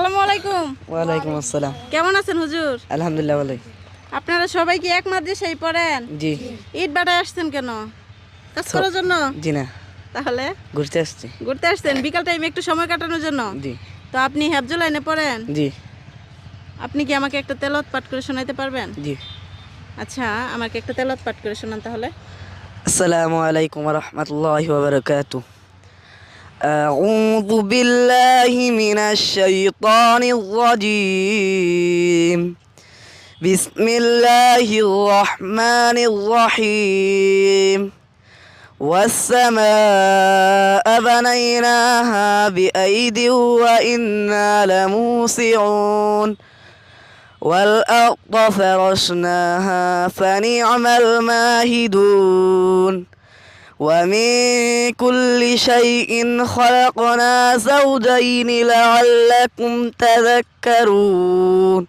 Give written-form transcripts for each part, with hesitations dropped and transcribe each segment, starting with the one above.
আসসালামু আলাইকুম। ওয়ালাইকুম আসসালাম। কেমন আছেন হুজুর? আলহামদুলিল্লাহ ভালোই। আপনারা সবাই কি এক মাদ্রাসায় পড়েন? জি। ইট বাটায় আসছেন কেন? কাজ করার জন্য? জি না, তাহলে ঘুরতে আসছি। ঘুরতে আসছেন বিকাল টাইমে একটু সময় কাটানোর জন্য? জি। তো আপনি হেফজুল লাইনে পড়েন? জি। আপনি কি আমাকে একটা তেলাওয়াত পাঠ করে শোনাতে পারবেন? জি। আচ্ছা, আমাকে একটা তেলাওয়াত পাঠ করে শোনান তাহলে। আসসালামু আলাইকুম ওয়া রাহমাতুল্লাহি ওয়া বারাকাতুহু। أعوذ بالله من الشيطان الرجيم. بسم الله الرحمن الرحيم. والسماء بنيناها بأيد وإنا لموسعون. والأرض فرشناها فنعم الماهدون. ومن كل شيء خلقنا زوجين لعلكم تذكرون.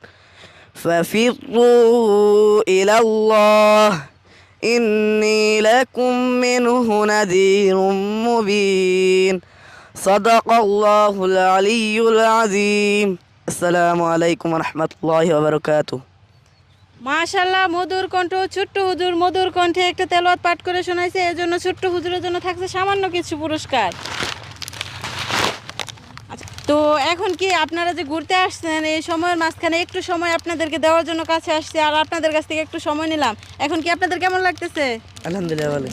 ففروا إلى الله إني لكم منه نذير مبين. صدق الله العلي العظيم. আসসালামু আলাইকুম ওয়া রাহমাতুল্লাহি ওয়া বারাকাতুহু। মাশাআল্লাহ, মধুর কণ্ঠ। ছোট্ট হুজুর মধুর কণ্ঠে একটা তেলাওয়াত পাঠ করে শোনাইছে, এর জন্য ছোট্ট হুজুরের জন্য থাকছে সামান্য কিছু পুরস্কার। আচ্ছা, তো এখন কি আপনারা যে ঘুরতে আসছেন, এই সময়ের মাঝখানে একটু সময় আপনাদেরকে দেওয়ার জন্য কাছে আসছে, আর আপনাদের কাছ থেকে একটু সময় নিলাম। এখন কি আপনাদের কেমন লাগতেছে? আলহামদুলিল্লাহ ভালোই।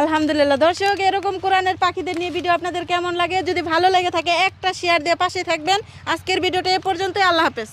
আলহামদুলিল্লাহ। দর্শক, এরকম কোরআনের পাখিদের নিয়ে ভিডিও আপনাদের কেমন লাগে? যদি ভালো লেগে থাকে একটা শেয়ার দিয়ে পাশে থাকবেন। আজকের ভিডিওটা এ পর্যন্তই। আল্লাহ হাফেজ।